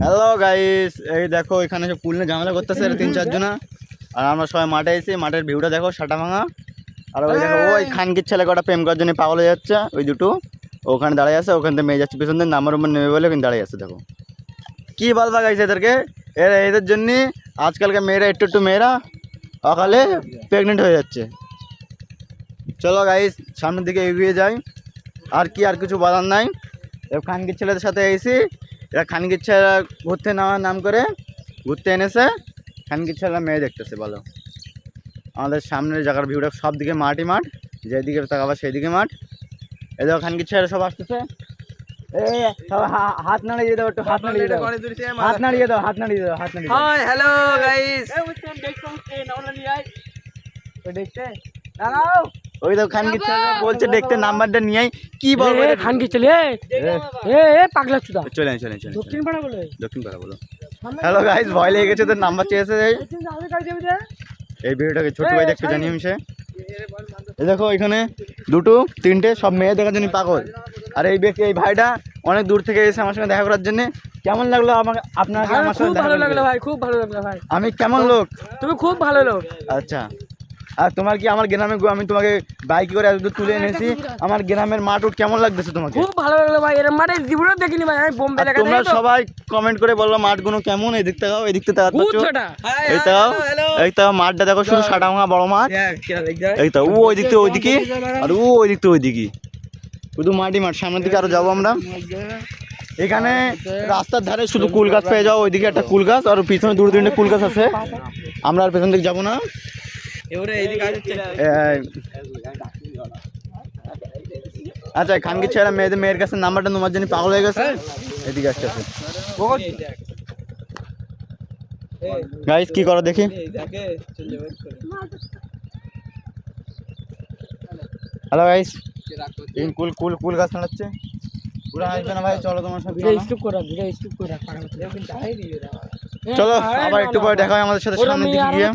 Hello guys, এই দেখো এখানে সব পুল নিয়ে ঝামেলা করতেছে 3-4 জনা। আর আমরা সবাই মাঠে এসে মাঠের ভিউটা দেখো, সাটা ভাঙা। আর ওই দেখো ওই খানকির ছেলে কটা প্রেম করার জন্য পাগল হয়ে যাচ্ছে, ওই দুটো ওখানে দাঁড়িয়ে আছে। ওখান থেকে মেয়ে যাচ্ছে পেছন দিয়ে, নাম্বার উপর নেমে বলে ওখানে দাঁড়িয়ে আছে। দেখো কী বলবা গাইস এদেরকে, এদের জন্য আজকালকার মেয়েরা একটু মেয়েরা অকালে প্রেগনেন্ট হয়ে যাচ্ছে। চলো গাইস সামনের দিকে এগিয়ে যাই। আর কিছু বলার নাই। খানকির ছেলেদের সাথে এসেছি, এরা খানকির ছেলেরা ঘুরতে নেওয়ার নাম করে ঘুরতে এনেছে, খানকির ছেলেরা মেয়ে দেখতেছে। বলো, আমাদের সামনের জায়গার ভিউটা সব দিকে মাঠই মাঠ, যেদিকে তাকাবা সেদিকে মাঠ। এই দেখো খানকির ছেলেরা সব আসতেছে। এই সব হাত নাড়িয়ে দাও, একটু হাত নাড়িয়ে দাও, হাত নাড়িয়ে দাও, হাত নাড়িয়ে দাও, হাত নাড়িয়ে দাও। হাই হ্যালো গাইস, ওই দেখো খানকির ছেলেরা বলছে দেখতে, নাম্বারটা নিয়ে কি বলবো। খানকি চলে পাগলা চুদা চলে দক্ষিণ পাড়া বলো। হ্যালো গাইস, ভয় লেগে গেছে, তোর নাম্বার চেয়েছে। এই ভিডিওটাকে ছোট ভাই দেখতে জানি আমি। এই দেখো এখানে 2-3টে সব মেয়ে দেখার জন্য পাগল। আর এই ভাইটা অনেক দূর থেকে এসে আমার সঙ্গে দেখা করার জন্য। কেমন লাগলো আমাকে আপনার আমার সঙ্গে দেখা? ভালো লাগলো ভাই, খুব ভালো লাগলো ভাই। আমি কেমন লোক? তুমি খুব ভালো লোক। আচ্ছা, আর তোমার কি আমার গ্রামে আমি তোমাকে বাইক করে এত দূর তুলে এনেছি, আমার গ্রামের মাঠ কেমন লাগতেছে তোমাকে? খুব ভালো লাগলো ভাই, এর মাঠে জীবনে দেখিনি ভাই, আমি বোম্বে দেখা। তোমরা সবাই কমেন্ট করে বললো মাঠগুলো কেমন। এই দিকতে যাও, এই দিকতে তাকাচ্ছ, এই তাও, এই তাও মাঠটা দেখো, শুধু সাটা ভাঙা বড় মাঠ। এই তো ওই দিকতে ওইদিকে, আর ওই দিকতে ওইদিকে শুধু মাঠই মাঠ। সামনের দিকে আরো যাবো আমরা। এখানে রাস্তার ধারে শুধু কুল গাছ পেয়ে যাও, ওইদিকে একটা কুল গাছ, আর পিছনে 2-3টে কুল গাছ আছে। আমরা আর পেছন দিকে যাবো না। আচ্ছা, খানকির ছেলেরা মেয়ের কাছে নাম্বারটা তোমার জন্য পাগল হয়ে গেছে। এদিকে আসছে গাইস, কি করো দেখি। হ্যালো গাইস, কুল গাছ নাড়াচ্ছে। পুরো আসবে না ভাই, চলো তোমার সাথে চলো, আবার একটু পরে দেখা হয় আমাদের সাথে সামনের দিকে গিয়ে।